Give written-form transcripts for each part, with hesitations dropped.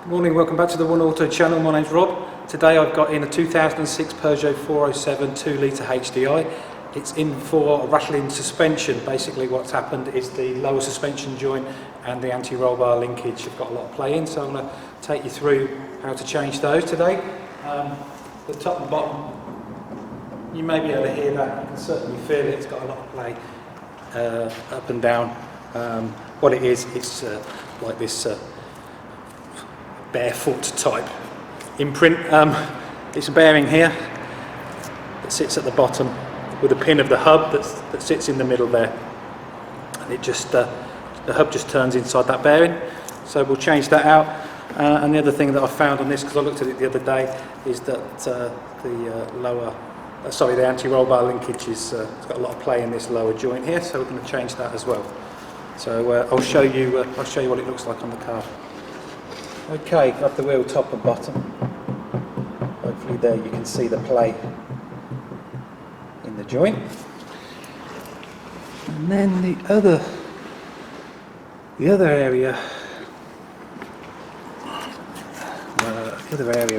Morning, welcome back to the One Auto channel. My name's Rob. Today I've got in a 2006 Peugeot 407 2-litre HDI. It's in for a rattling suspension. Basically what's happened is the lower suspension joint and the anti-roll bar linkage have got a lot of play in, so I'm going to take you through how to change those today. The top and bottom, you may be able to hear that, you can certainly feel it, it's got a lot of play up and down. What it is, it's like this barefoot type imprint. It's a bearing here that sits at the bottom with a pin of the hub that sits in the middle there, and it just the hub just turns inside that bearing, so we'll change that out. And the other thing that I found on this, because I looked at it the other day, is that the anti-roll bar linkage it's got a lot of play in this lower joint here, so we're going to change that as well. So I'll show you what it looks like on the car. Okay, got the wheel top and bottom. Hopefully there you can see the play in the joint. And then the other area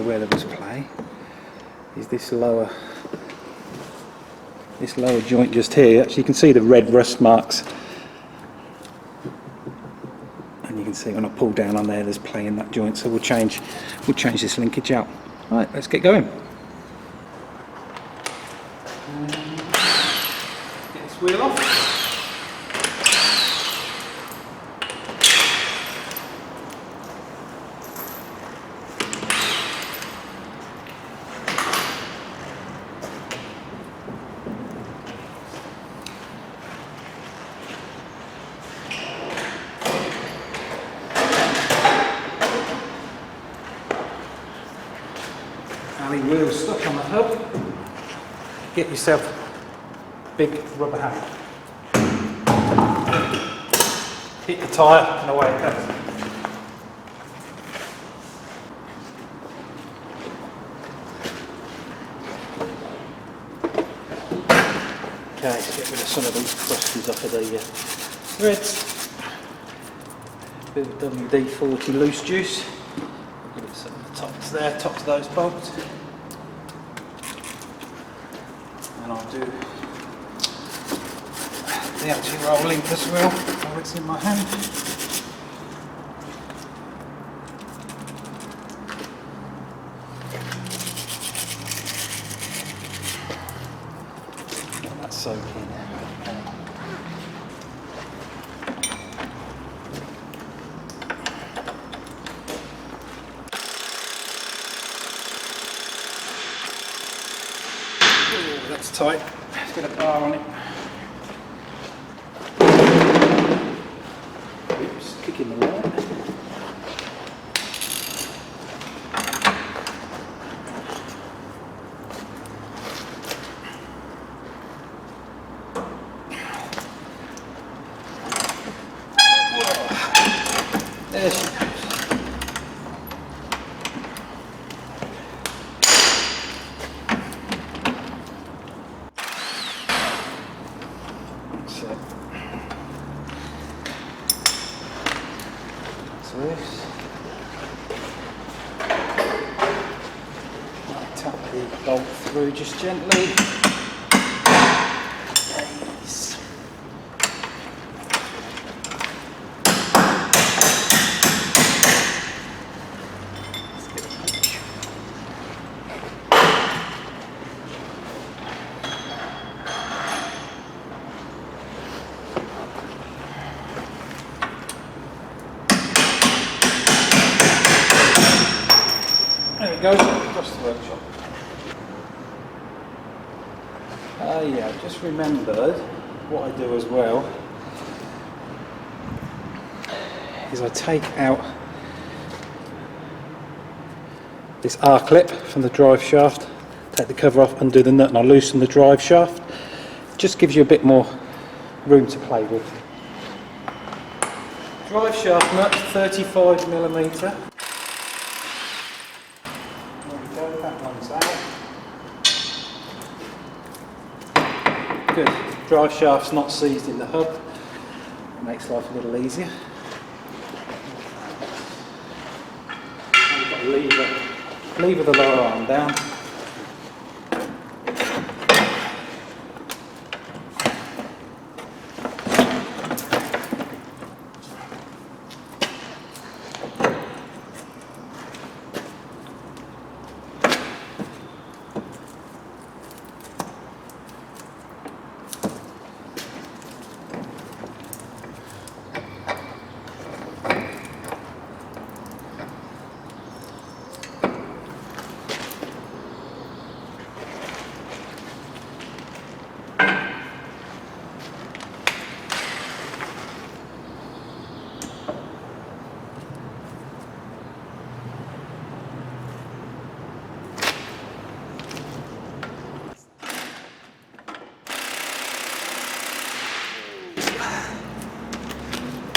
where there was play is this lower joint just here. Actually, you can see the red rust marks. And you can see when I pull down on there, there's play in that joint, so we'll change this linkage out. Right, let's get going. Get this wheel off. Wheel stuck on the hub, get yourself a big rubber hammer, hit the tyre and away it goes. Okay, let's get rid of some of these crusties off of the threads. Bit of WD-40 loose juice. Give it some of the tops there, tops of those bolts. And I'll do the anti-roll link as well while it's in my hand. Let that soak in. That's tight. Let's get a bar on it. Oops, kicking the wire. There she goes. Tap the bolt through just gently. Nice. Let's get a punch. There it goes, across the workshop. Yeah, I've just remembered what I do as well is I take out this R-clip from the drive shaft, take the cover off, undo the nut, and I loosen the drive shaft. It just gives you a bit more room to play with. Drive shaft nut, 35mm. There we go, that one's out. Good. Drive shaft's not seized in the hub. It makes life a little easier. lever the lower arm down.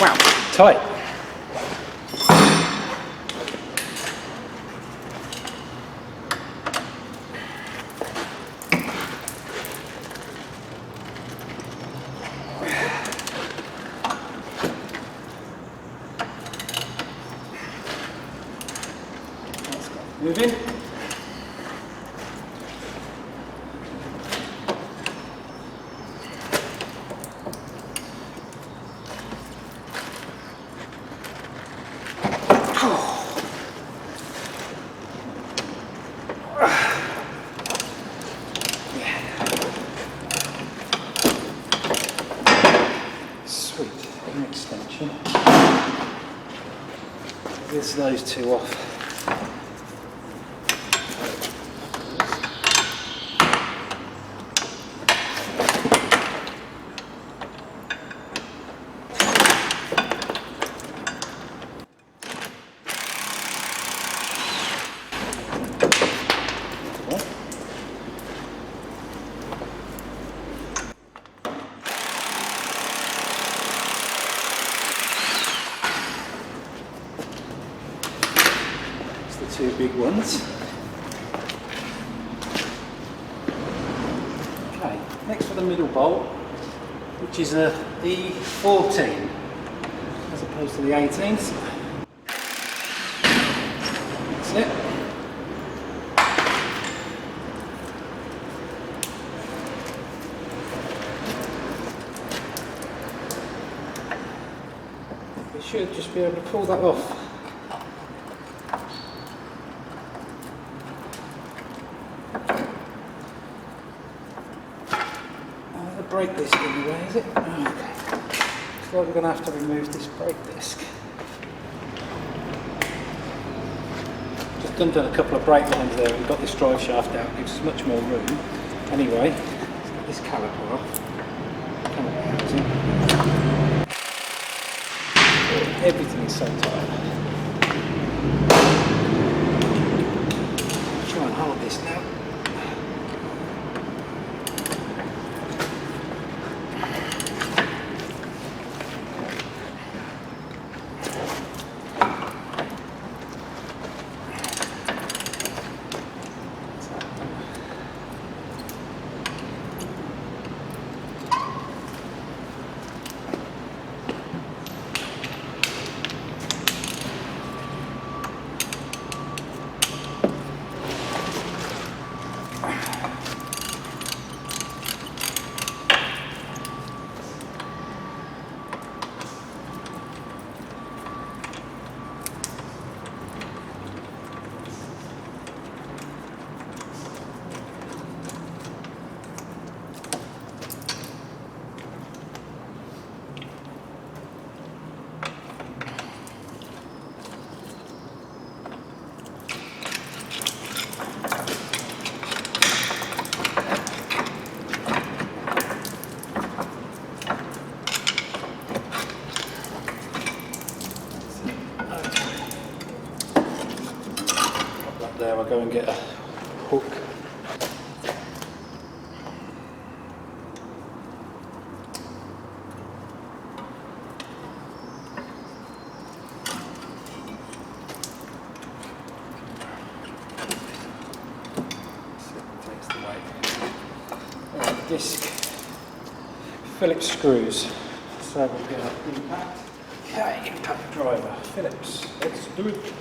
Wow, tight. Moving. Sweet, an extension. Gets those two off. Two big ones. Okay, next for the middle bolt, which is a E14 as opposed to the 18s. That's it. We should just be able to pull that off. Brake disc in the way, is it? Okay. Looks like we're going to have to remove this brake disc. Just undone a couple of brake lines there and got this drive shaft out, gives us much more room. Anyway, let's get this caliper off. Everything is so tight. I'll try and hold this now. There, I'll go and get a hook. Takes the weight. Disc Phillips screws. So we'll get an impact. Okay, impact driver. Phillips. Let's do it.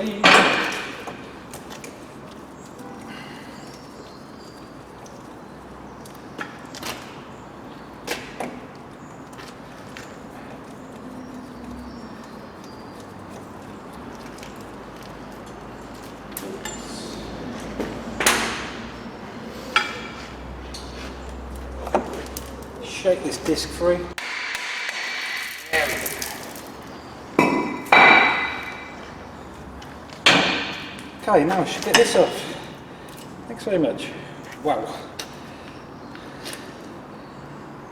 Sweet. Shake this disc free. Okay, now I should get this off. Thanks very much. Wow.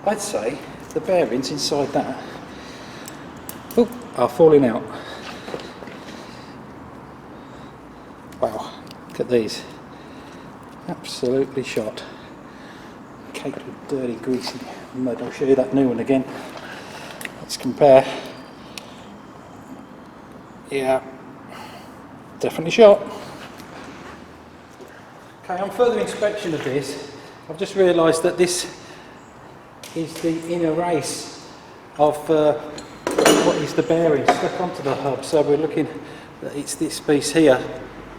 I'd say the bearings inside that are falling out. Wow, look at these. Absolutely shot. Caked with dirty, greasy mud. I'll show you that new one again. Let's compare. Yeah, definitely shot. Okay, on further inspection of this, I've just realised that this is the inner race of what is the bearing stuck onto the hub. So we're looking that it's this piece here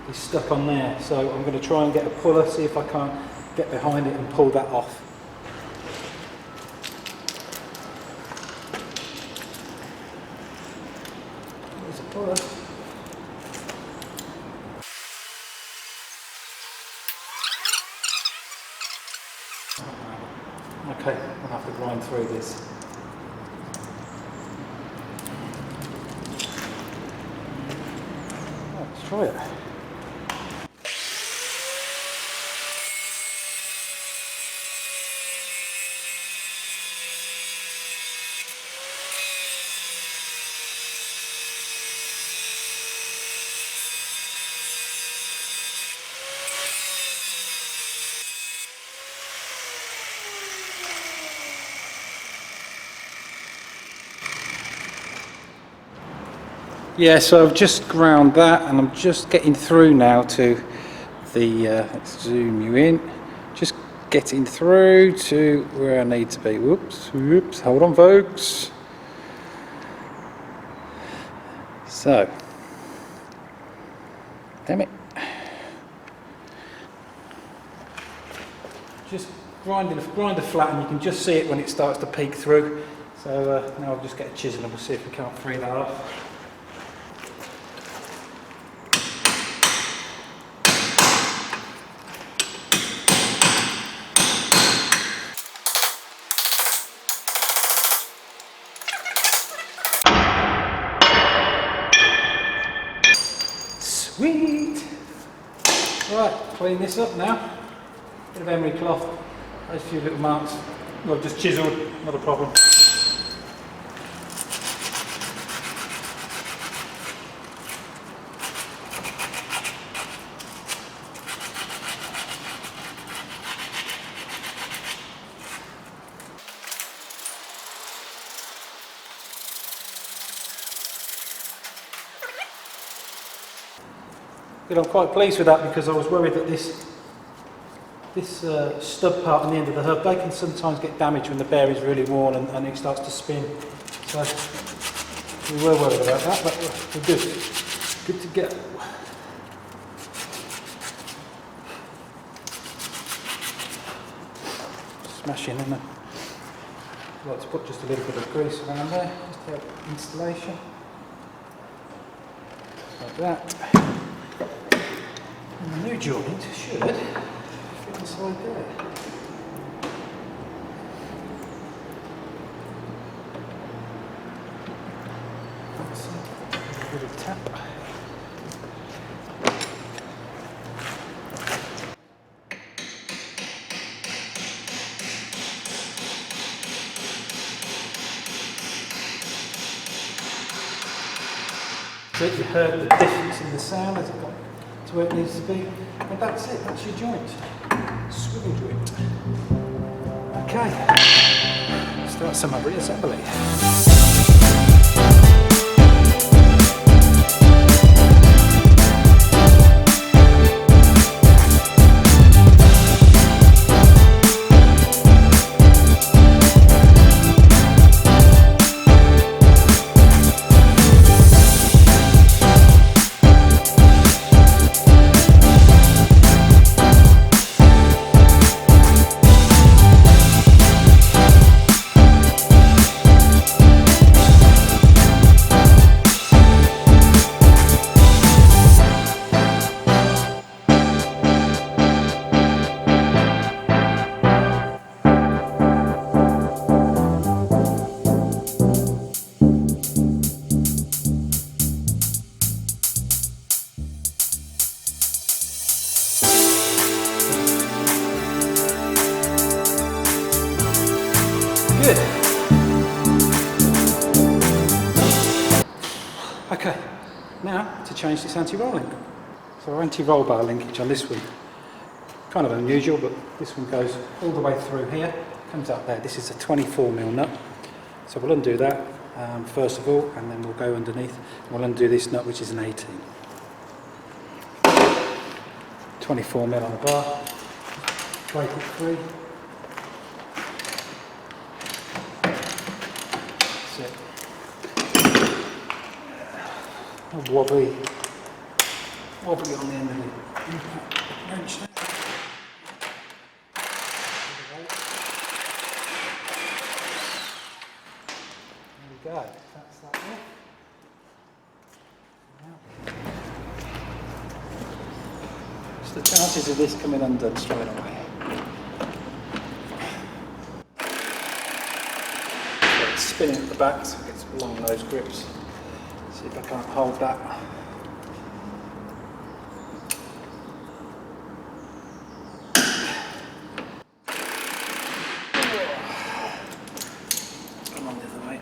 is stuck on there. So I'm going to try and get a puller, see if I can't get behind it and pull that off. There's a puller. Okay, I'll have to grind through this. Let's try it. Yeah, so I've just ground that and I'm just getting through now to the, let's zoom you in, just getting through to where I need to be. Whoops, hold on folks. So, damn it. Just grind the flat and you can just see it when it starts to peek through. So now I'll just get a chisel and we'll see if we can't free that off. Sweet! Right, clean this up now. Bit of emery cloth, those few little marks. Well, just chiseled, not a problem. But I'm quite pleased with that because I was worried that this stub part on the end of the hub, they can sometimes get damaged when the bearing's really worn and it starts to spin. So we were worried about that, but we're good. Good to go. Smashing in there. I'd like to put just a little bit of grease around there, just to help installation. Like that. And the new joint should fit inside there. That's a bit of tap. So you heard the difference in the sound as it got to where it needs to be, and that's it, that's your joint, swivel joint. Okay, start some reassembly. it. Okay, now to change this anti-roll link. So our anti-roll bar linkage on this one, kind of unusual, but this one goes all the way through here, comes up there. This is a 24mm nut. So we'll undo that first of all, and then we'll go underneath and we'll undo this nut, which is an 18. 24mm on the bar, break it free. That's it. Wobbly on the end of the wrench there. There we go, that's that there. What's the chances of this coming undone straight away? So it's spinning at the back so it gets long nose grips. See if I can't hold that. Come on the other way.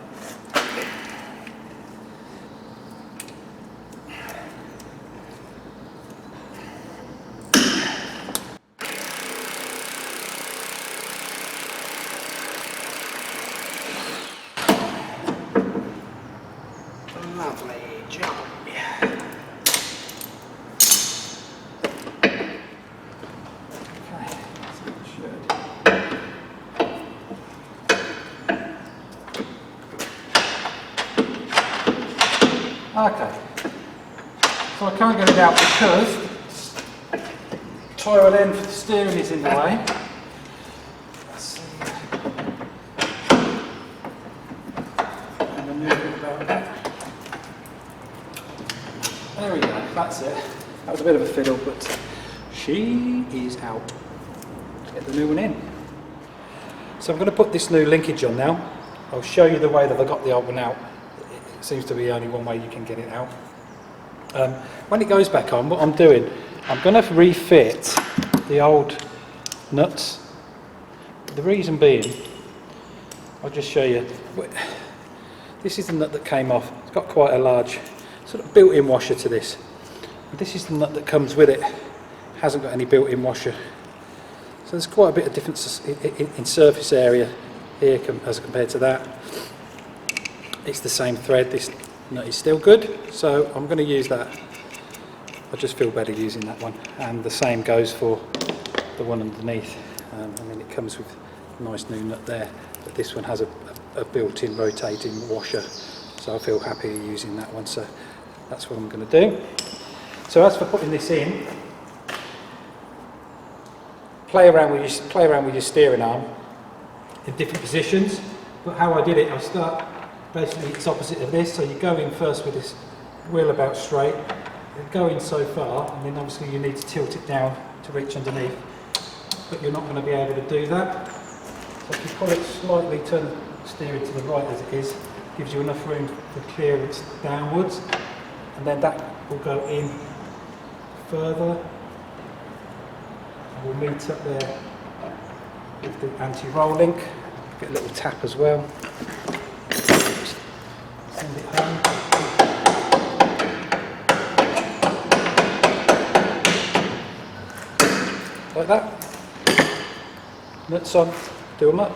Lovely job. Okay, so I can't get it out because the tire end for the steering is in the way. Let's see. And a little bit about that. There we go, that's it. That was a bit of a fiddle, but she is out. Let's get the new one in. So I'm going to put this new linkage on now. I'll show you the way that I got the old one out. It seems to be only one way you can get it out. When it goes back on, what I'm doing, I'm going to refit the old nuts. The reason being, I'll just show you. This is the nut that came off. It's got quite a large sort of built-in washer to this. This is the nut that comes with it. Hasn't got any built-in washer. So there's quite a bit of difference in surface area here as compared to that. It's the same thread, this nut is still good, so I'm going to use that. I just feel better using that one, and the same goes for the one underneath. I mean, it comes with a nice new nut there, but this one has a built-in rotating washer, so I feel happy using that one, so that's what I'm going to do. So as for putting this in, play around with your steering arm in different positions, but how I did it, I'll start. Basically it's opposite of this, so you go in first with this wheel about straight, you go in so far, and then obviously you need to tilt it down to reach underneath, but you're not going to be able to do that. So if you pull it slightly, turn the steering to the right as it is, gives you enough room for clearance downwards, and then that will go in further, and we'll meet up there with the anti-roll link, get a little tap as well. Send it home. Like that. Nuts on, do them up.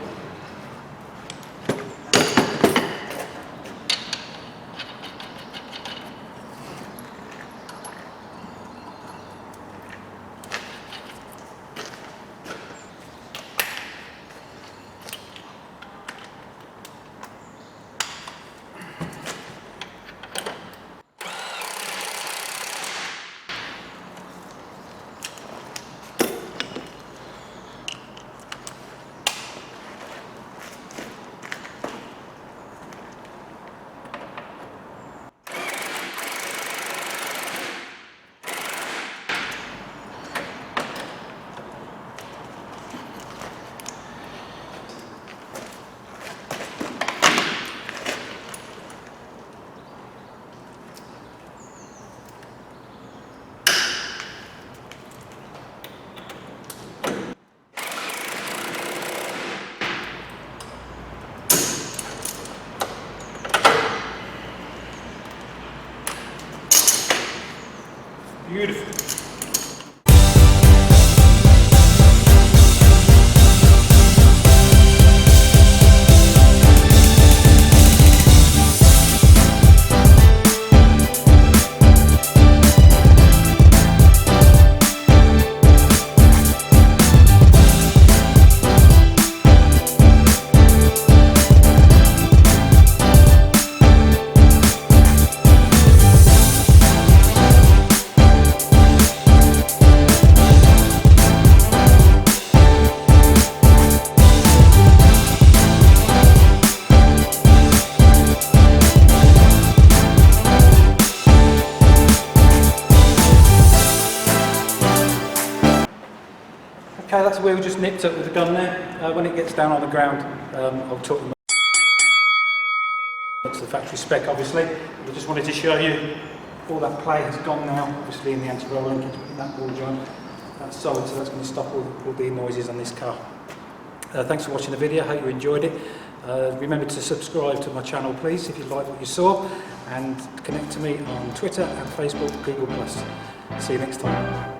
Beautiful. Okay, that's the wheel just nipped up with the gun there. When it gets down on the ground, I'll talk them up to the factory spec, obviously. I just wanted to show you all that play has gone now, obviously in the anti-roll linkage, that ball joint. That's solid, so that's going to stop all the noises on this car. Thanks for watching the video, I hope you enjoyed it. Remember to subscribe to my channel, please, if you like what you saw, and connect to me on Twitter and Facebook, Google+. See you next time.